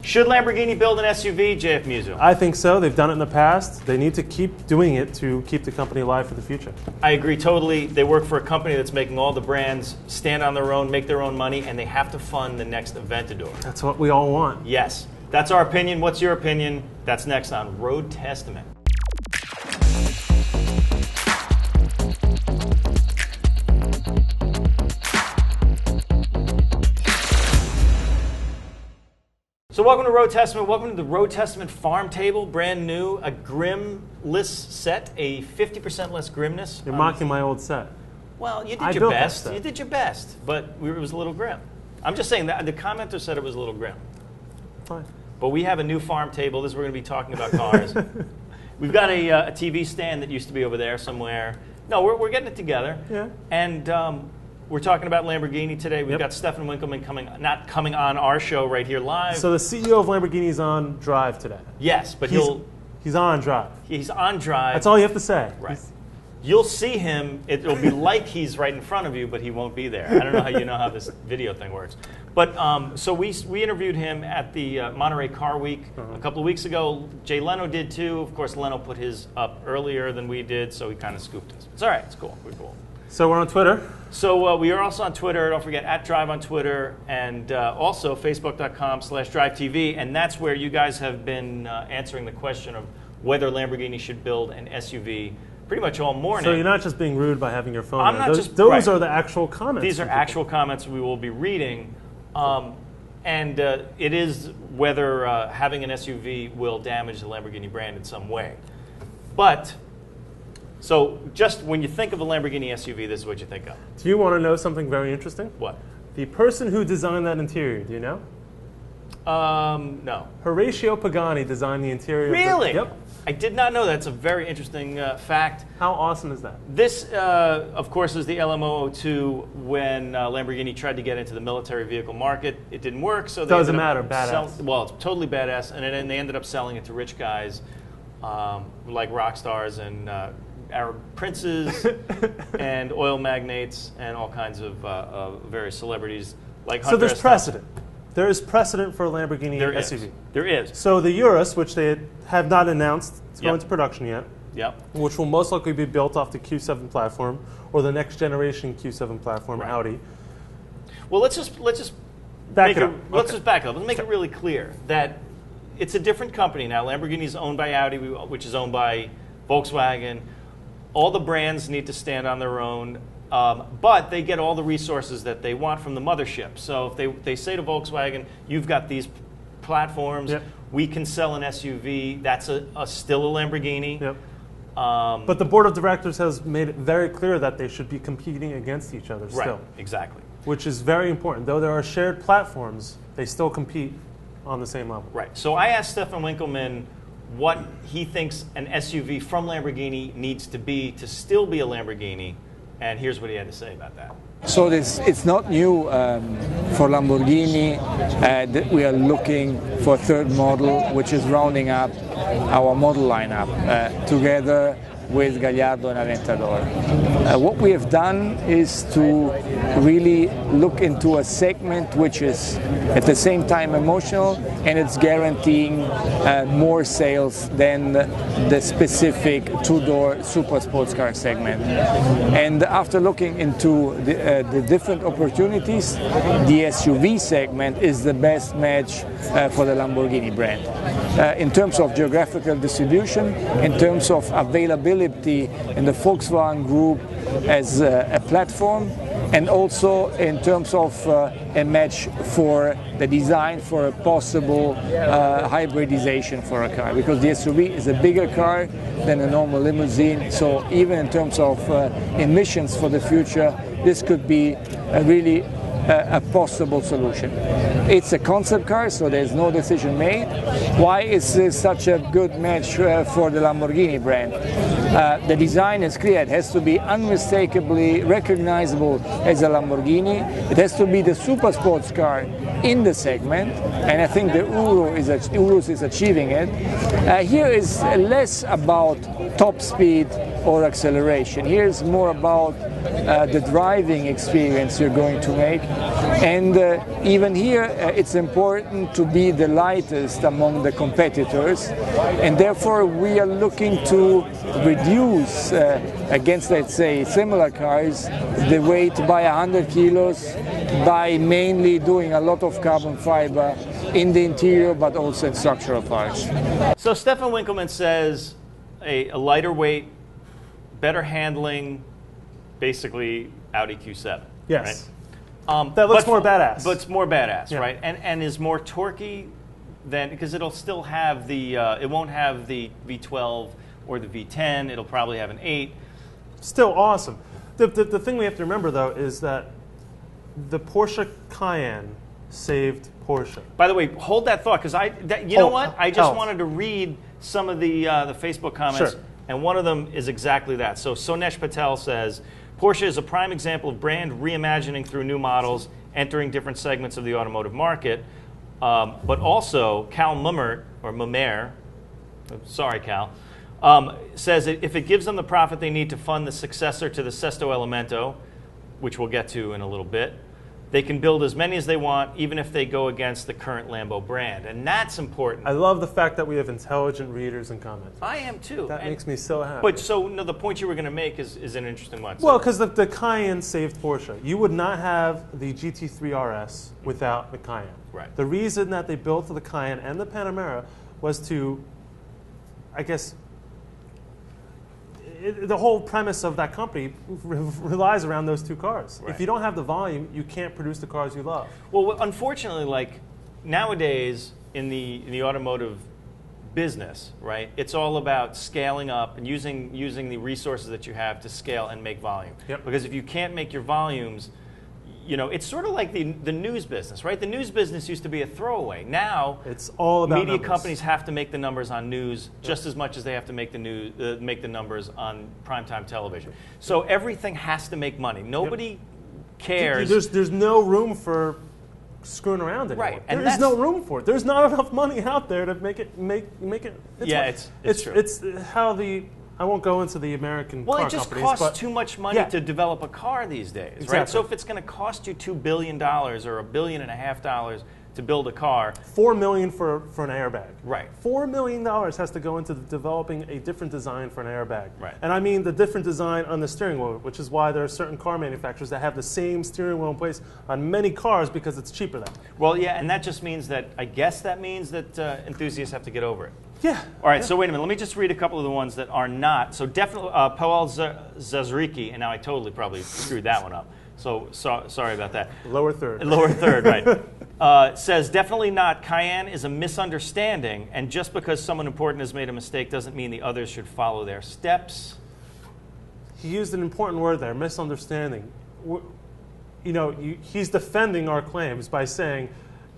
Should Lamborghini build an SUV, JF Muso? I think so. They've done it in the past. They need to keep doing it to keep the company alive for the future. I agree totally. They work for a company that's making all the brands stand on their own, make their own money, and they have to fund the next Aventador. That's what we all want. Yes. That's our opinion. What's your opinion? That's next on Road Testament. So welcome to Road Testament. Welcome to the Road Testament farm table, brand new, a grimless set, a 50% less grimness. You're mocking my old set. Well, you did your best. You did your best, but it was a little grim. I'm just saying that the commenter said it was a little grim. Fine. But we have a new farm table. This is we're going to be talking about cars. We've got a TV stand that used to be over there somewhere. No, we're getting it together. Yeah. And we're talking about Lamborghini today. We've got Stephan Winkelmann not coming on our show right here live. So the CEO of Lamborghini is on Drive today. Yes, but he's on Drive. He's on Drive. That's all you have to say. Right. You'll see him. It'll be like he's right in front of you, but he won't be there. I don't know how you know how this video thing works. But so we interviewed him at the Monterey Car Week a couple of weeks ago. Jay Leno did too. Of course, Leno put his up earlier than we did, so he kind of scooped us. It's all right. It's cool. We're cool. So we're on Twitter. So we are also on Twitter. Don't forget, @Drive on Twitter, and also Facebook.com/DriveTV. And that's where you guys have been answering the question of whether Lamborghini should build an SUV pretty much all morning. So you're not just being rude by having your phone I'm there. not Those are the actual comments. These are actual comments we will be reading. And it is whether having an SUV will damage the Lamborghini brand in some way. But, so just when you think of a Lamborghini SUV, this is what you think of. Do you want to know something very interesting? What? The person who designed that interior, do you know? No. Horatio Pagani designed the interior. Really? Yep. I did not know that. It's a very interesting fact. How awesome is that? This, of course, is the LM002 when Lamborghini tried to get into the military vehicle market. It didn't work, so they doesn't matter. Badass. Well, it's totally badass, and then they ended up selling it to rich guys like rock stars and Arab princes and oil magnates and all kinds of various celebrities like Hunter. So there's precedent. There is precedent for a Lamborghini SUV. There is. So the Urus, which they have not announced to go into production yet, which will most likely be built off the Q7 platform or the next generation Q7 platform, Audi. Well, let's just back it up. Let's just back it up. Let's make it really clear that it's a different company now. Lamborghini is owned by Audi, which is owned by Volkswagen. All the brands need to stand on their own. But they get all the resources that they want from the mothership. So if they say to Volkswagen, you've got these platforms, we can sell an SUV, that's still a Lamborghini. Yep. But the board of directors has made it very clear that they should be competing against each other still. Right, exactly. Which is very important. Though there are shared platforms, they still compete on the same level. Right. So I asked Stephan Winkelmann what he thinks an SUV from Lamborghini needs to be to still be a Lamborghini. And here's what he had to say about that. So it's not new for Lamborghini that we are looking for a third model, which is rounding up our model lineup together with Gallardo and Aventador. What we have done is to really look into a segment which is at the same time emotional and it's guaranteeing more sales than the specific two-door super sports car segment. And after looking into the different opportunities, the SUV segment is the best match for the Lamborghini brand. In terms of geographical distribution, in terms of availability in the Volkswagen Group as a platform, and also in terms of a match for the design for a possible hybridization for a car, because the SUV is a bigger car than a normal limousine, so even in terms of emissions for the future, this could be really a possible solution. It's a concept car, so there's no decision made. Why is this such a good match for the Lamborghini brand? The design is clear. It has to be unmistakably recognizable as a Lamborghini. It has to be the super sports car in the segment, and I think the Urus is achieving it. Here is less about top speed or acceleration. Here it's more about the driving experience you're going to make. And even here, it's important to be the lightest among the competitors. And therefore, we are looking to reduce, against, let's say, similar cars, the weight by 100 kilos by mainly doing a lot of carbon fiber in the interior, but also in structural parts. So Stephan Winkelmann says a lighter weight, better handling, basically Audi Q7. Yes. Right? That looks more badass. But it's more badass, yeah. right? And is more torquey than, because it'll still have the, it won't have the V12 or the V10. It'll probably have an 8. Still awesome. The thing we have to remember, though, is that the Porsche Cayenne saved Porsche. By the way, hold that thought, because you know what? I just wanted to read some of the Facebook comments, sure. And one of them is exactly that. So Sonesh Patel says, Porsche is a prime example of brand reimagining through new models, entering different segments of the automotive market. But also, Cal Mumer, sorry Cal, says if it gives them the profit they need to fund the successor to the Sesto Elemento, which we'll get to in a little bit, they can build as many as they want, even if they go against the current Lambo brand. And that's important. I love the fact that we have intelligent readers and comments. I am too. That makes me so happy. But so no, the point you were going to make is an interesting one. Well, because the Cayenne saved Porsche. You would not have the GT3 RS without the Cayenne. Right. The reason that they built the Cayenne and the Panamera was to, I guess, the whole premise of that company relies around those two cars. Right. If you don't have the volume, you can't produce the cars you love. Well, unfortunately, like nowadays in the automotive business, right? It's all about scaling up and using the resources that you have to scale and make volume. Yep. Because if you can't make your volumes, you know, it's sort of like the news business, right? The news business used to be a throwaway. Now, it's all about media numbers. companies have to make the numbers on news just as much as they have to make the numbers on primetime television. So everything has to make money. Nobody cares. There's no room for screwing around anymore. Right, and there is no room for it. There's not enough money out there to make it. It's true. It's how the. I won't go into the American car companies. Well, it just companies, costs too much money to develop a car these days, exactly. right? So if it's going to cost you $2 billion or $1.5 billion to build a car, $4 million for an airbag. Right. $4 million has to go into developing a different design for an airbag. Right. And I mean the different design on the steering wheel, which is why there are certain car manufacturers that have the same steering wheel in place on many cars because it's cheaper than. Well, yeah, and that just means that, I guess that means that enthusiasts have to get over it. Yeah. All right, so wait a minute. Let me just read a couple of the ones that are not. So definitely, Powell Zazriki, and now I totally probably screwed that one up. So sorry about that. Lower third. Lower third, right. Says, definitely not. Cayenne is a misunderstanding, and just because someone important has made a mistake doesn't mean the others should follow their steps. He used an important word there, misunderstanding. He's defending our claims by saying,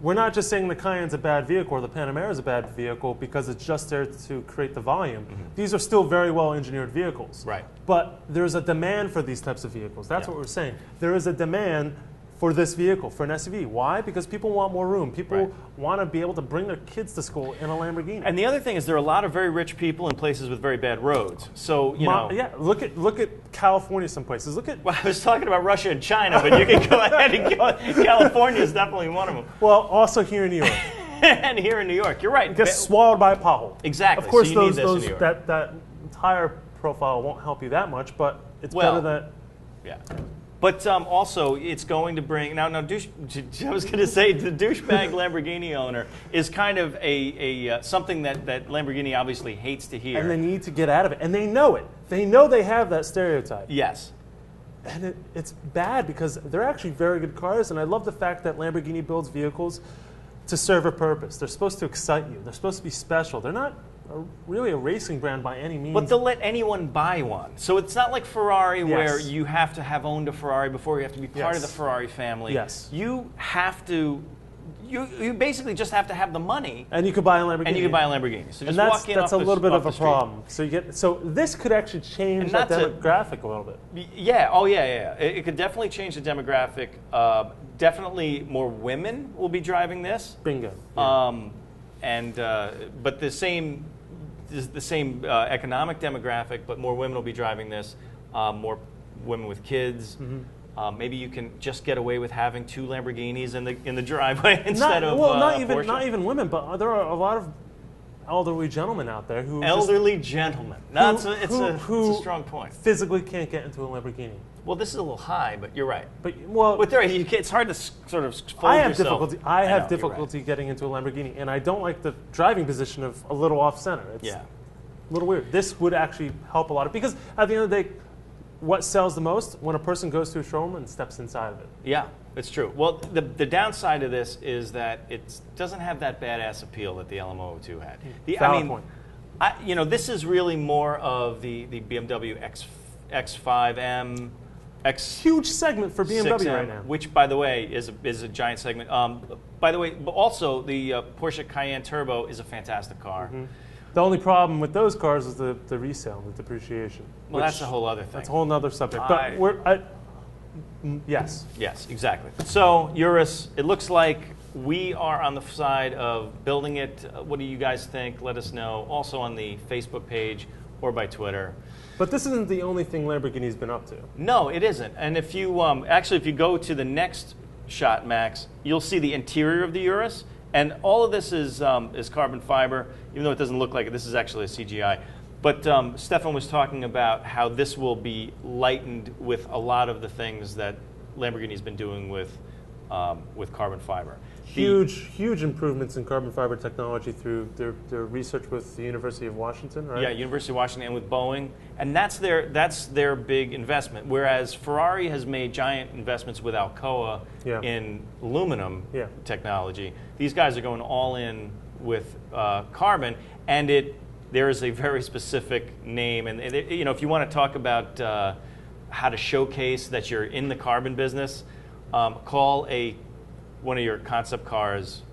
we're not just saying the Cayenne's a bad vehicle or the Panamera is a bad vehicle because it's just there to create the volume. Mm-hmm. These are still very well engineered vehicles. Right. But there's a demand for these types of vehicles. That's what we're saying. There is a demand for this vehicle, for an SUV. Why? Because people want more room. People want to be able to bring their kids to school in a Lamborghini. And the other thing is there are a lot of very rich people in places with very bad roads. So, Yeah, look at California some places. Well, I was talking about Russia and China, but you can go ahead and go. California is definitely one of them. Well, also here in New York. And here in New York, you're right. It gets swallowed by a pothole. Exactly. Of course, so you need this in New York. that entire profile won't help you that much, but it's better than. Yeah. But also, it's going to bring I was going to say the douchebag Lamborghini owner is kind of something that Lamborghini obviously hates to hear. And they need to get out of it, and they know it. They know they have that stereotype. Yes. And it's bad because they're actually very good cars, and I love the fact that Lamborghini builds vehicles to serve a purpose. They're supposed to excite you. They're supposed to be special. They're not really a racing brand by any means. But they'll let anyone buy one. So it's not like Ferrari where you have to have owned a Ferrari before you have to be part of the Ferrari family. Yes. You have to, you basically just have to have the money. And you could buy a Lamborghini. And you could buy a Lamborghini. So just walk in that's off a little bit of a street. problem. So this could actually change the demographic a little bit. Yeah, oh yeah. It could definitely change the demographic. Definitely more women will be driving this. Bingo. Yeah. But the same the same economic demographic, but more women will be driving this, more women with kids. Maybe you can just get away with having 2 Lamborghinis in the driveway instead of Porsche. Not even women, but there are a lot of elderly gentlemen out there who gentlemen. It's a strong point. Physically can't get into a Lamborghini. Well, this is a little high, but you're right. But it's hard to sort of fold I have yourself. difficulty. I have difficulty getting into a Lamborghini, and I don't like the driving position of a little off center. It's a little weird. This would actually help a lot because at the end of the day, what sells the most when a person goes to a showroom and steps inside of it. Yeah, it's true. Well, the downside of this is that it doesn't have that badass appeal that the LM002 had. Valid point. This is really more of the BMW X5M. Huge segment for BMW 6M, right now. which, by the way, is a giant segment. By the way, but also the Porsche Cayenne Turbo is a fantastic car. The only problem with those cars is the resale, the depreciation. Well, that's a whole other thing. That's a whole other subject. But yes. Yes, exactly. So, Urus, it looks like we are on the side of building it. What do you guys think? Let us know. Also on the Facebook page or by Twitter. But this isn't the only thing Lamborghini's been up to. No, it isn't. And if you if you go to the next shot, Max, you'll see the interior of the Urus, and all of this is carbon fiber. Even though it doesn't look like it, this is actually a CGI. But Stephan was talking about how this will be lightened with a lot of the things that Lamborghini's been doing with carbon fiber. Huge improvements in carbon fiber technology through their research with the University of Washington, right? Yeah, University of Washington and with Boeing, and that's their big investment. Whereas Ferrari has made giant investments with Alcoa in aluminum technology. These guys are going all in with carbon, and there is a very specific name. And if you want to talk about how to showcase that you're in the carbon business, call one of your concept cars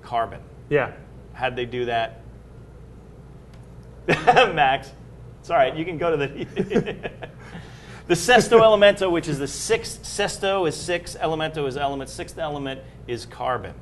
carbon. Yeah. How'd they do that? Max, it's all right. You can go to the Sesto Elemento, which is the sixth. Sesto is 6. Elemento is element. Sixth element is carbon.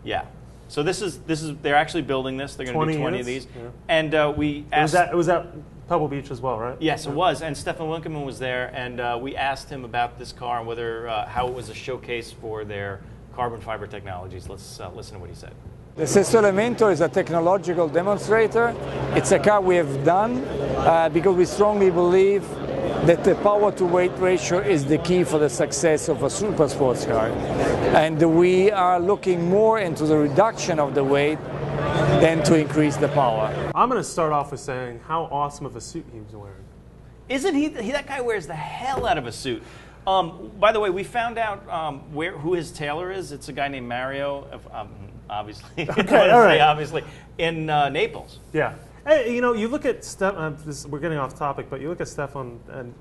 Yeah. So this is they're actually building this. They're going to do 20 of these. Yeah. And we asked. It was at Pebble Beach as well, right? Yes, it was. And Stephan Winkelmann was there, and we asked him about this car and whether how it was a showcase for their carbon fiber technologies. Let's listen to what he said. The Sesto Elemento is a technological demonstrator. It's a car we have done because we strongly believe that the power-to-weight ratio is the key for the success of a super sports car. And we are looking more into the reduction of the weight than to increase the power. I'm going to start off with saying how awesome of a suit he was wearing. Isn't he? That guy wears the hell out of a suit. By the way, we found out who his tailor is. It's a guy named Mario, obviously. Okay, all right. Obviously, in Naples. Yeah. Hey, you look at Stephan. We're getting off topic, but you look at Stephan, and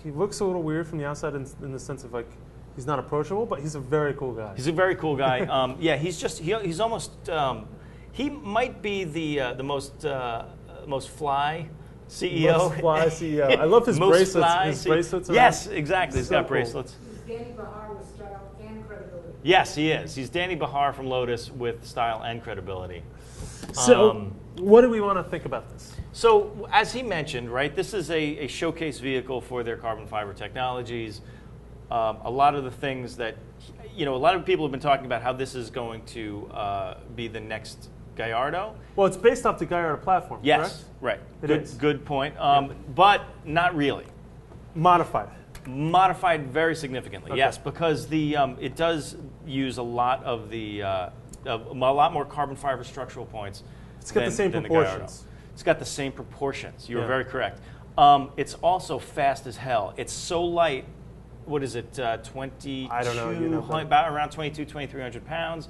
he looks a little weird from the outside in the sense of he's not approachable, but he's a very cool guy. He's a very cool guy. Yeah, he's almost. He might be the most fly CEO. Most fly CEO. I love his bracelets. His bracelets. Yes, exactly. He's got bracelets. He's Danny Bahar with style and credibility. Yes, he is. He's Danny Bahar from Lotus with style and credibility. So, what do we want to think about this? So, as he mentioned, right, this is a showcase vehicle for their carbon fiber technologies. A lot of the things that, a lot of people have been talking about how this is going to be the next Gallardo. Well, it's based off the Gallardo platform, yes, correct? Right. Good point. But not really. Modified. Modified very significantly, okay. Yes, because it does use a lot of a lot more carbon fiber structural points. It's got the same proportions. It's got the same proportions. You were very correct. It's also fast as hell. It's so light. What is it? 22. I don't know. About around 2,300 pounds.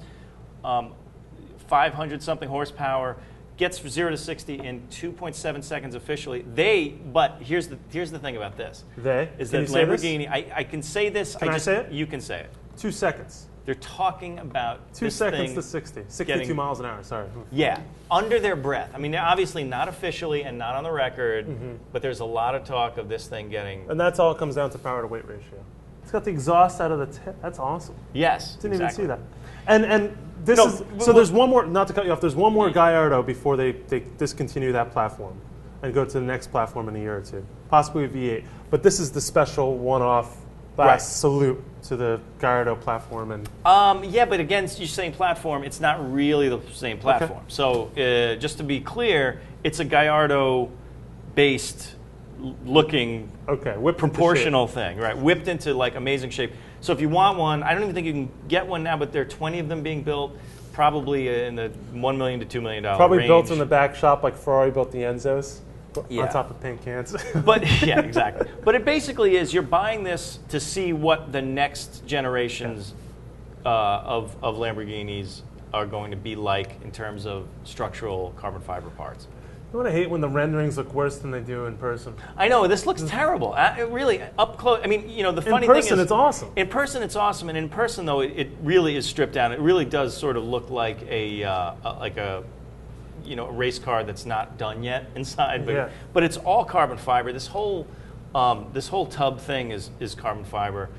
500 something horsepower. Gets from 0 to 60 in 2.7 seconds officially. But here's the thing about this. Is that Lamborghini? I can say this. Can I say it? You can say it. 2 seconds. They're talking about 2 seconds to 60. 62 miles an hour. Sorry. Yeah, under their breath. I mean, they're obviously not officially and not on the record, but there's a lot of talk of this thing getting. And that's all comes down to power to weight ratio. It's got the exhaust out of the tip. That's awesome. Yes, Didn't even see that. And So there's one more, not to cut you off, there's one more Gallardo before they discontinue that platform and go to the next platform in a year or two, possibly a V8. But this is the special one-off last salute to the Gallardo platform. And yeah, but again, you're saying platform, it's not really the same platform. Okay. So just to be clear, it's a Gallardo-based looking proportional thing, right? Whipped into like amazing shape. So if you want one, I don't even think you can get one now, but there are 20 of them being built, probably in the $1 million to $2 million probably range. Built in the back shop like Ferrari built the Enzos on top of paint cans. But yeah, exactly. But it basically is you're buying this to see what the next generations of Lamborghinis are going to be like in terms of structural carbon fiber parts. You know what I hate when the renderings look worse than they do in person. I know, this looks terrible. It really, up close, I mean, the funny thing is... In person, it's awesome. In person, it's awesome, and in person, though, it really is stripped down. It really does sort of look like a race car that's not done yet inside, but it's all carbon fiber. This whole tub thing is carbon fiber.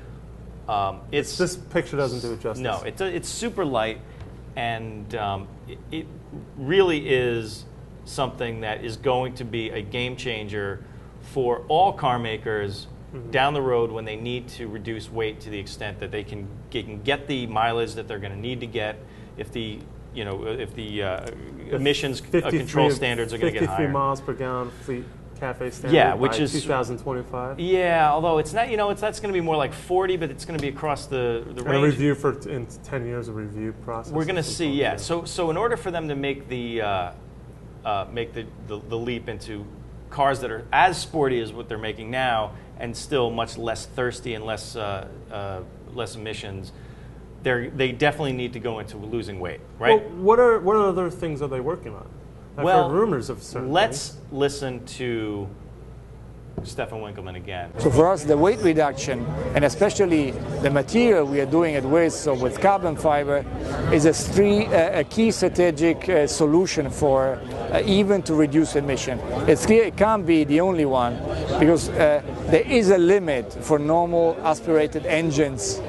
This picture doesn't do it justice. No, it's super light, and it really is something that is going to be a game changer for all car makers down the road when they need to reduce weight to the extent that they can get the mileage that they're going to need to get if the emissions control standards are going to get higher. 53 miles per gallon fleet cafe standard which is 2025. Yeah, although it's not, that's going to be more like 40, but it's going to be across the range. And a review in 10 years, a review process. We're going to see, yeah. So in order for them to make the leap into cars that are as sporty as what they're making now and still much less thirsty and less emissions, they definitely need to go into losing weight, right? Well, what other things are they working on? I've heard rumors of certain things. Listen to Stephan Winkelmann again. So for us, the weight reduction, and especially the material we are doing at Waste, so with carbon fiber, is a key strategic solution for even to reduce emission. It's clear it can't be the only one, because there is a limit for normal aspirated engines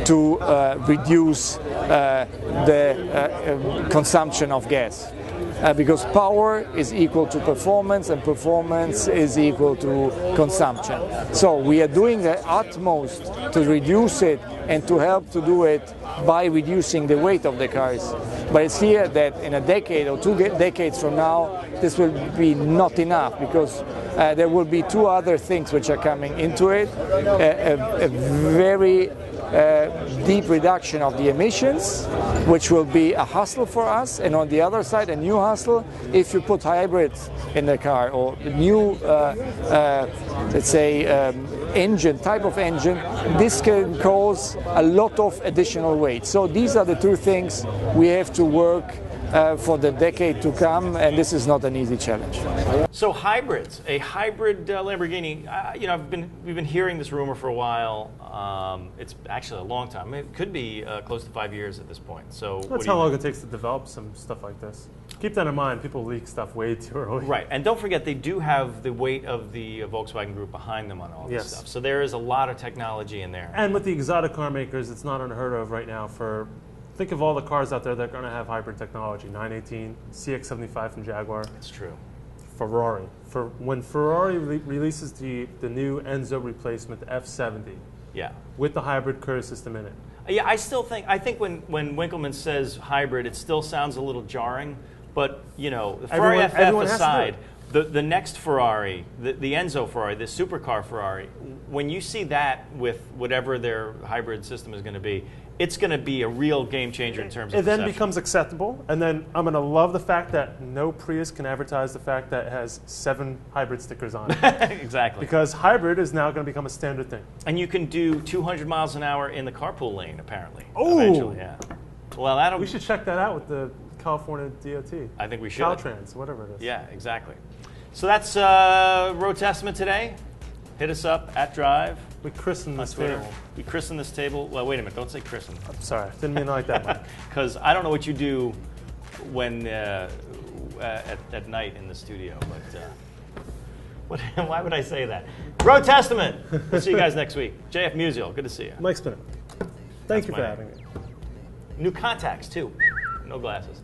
to reduce the consumption of gas. Because power is equal to performance and performance is equal to consumption. So we are doing the utmost to reduce it and to help to do it by reducing the weight of the cars. But it's clear that in a decade or 2 decades from now, this will be not enough, because there will be 2 other things which are coming into it. A very deep reduction of the emissions, which will be a hustle for us, and on the other side a new hustle if you put hybrids in the car or new let's say type of engine. This can cause a lot of additional weight. So these are the 2 things we have to work for the decade to come, and this is not an easy challenge. So hybrids, a hybrid Lamborghini. We've been hearing this rumor for a while. It's actually a long time. It could be close to 5 years at this point. So that's how long it takes to develop some stuff like this. Keep that in mind. People leak stuff way too early. Right, and don't forget they do have the weight of the Volkswagen Group behind them on all this stuff. So there is a lot of technology in there. And with the exotic car makers, it's not unheard of right now for. Think of all the cars out there that are going to have hybrid technology. 918, CX-75 from Jaguar. That's true. Ferrari. When Ferrari releases the new Enzo replacement, the F70, with the hybrid curve system in it. Yeah, I think when Winkelmann says hybrid, it still sounds a little jarring. But the Ferrari FF aside, the next Ferrari, the Enzo Ferrari, the supercar Ferrari, when you see that with whatever their hybrid system is going to be, it's going to be a real game changer in terms of perception. It then becomes acceptable, and then I'm going to love the fact that no Prius can advertise the fact that it has 7 hybrid stickers on it. Exactly. Because hybrid is now going to become a standard thing. And you can do 200 miles an hour in the carpool lane, apparently. Oh! Eventually, yeah. Well, we should check that out with the California DOT. I think we should. Caltrans, whatever it is. Yeah, exactly. So that's Road Testament today. Hit us up at Drive. We christened this table. We christened this table. Well, wait a minute. Don't say christen. I'm sorry. Didn't mean it like that. Because I don't know what you do when at night in the studio. But why would I say that? Road Testament. We'll see you guys next week. JF Musial. Good to see you. Mike Spinner. Thank you for having me. New contacts too. No glasses.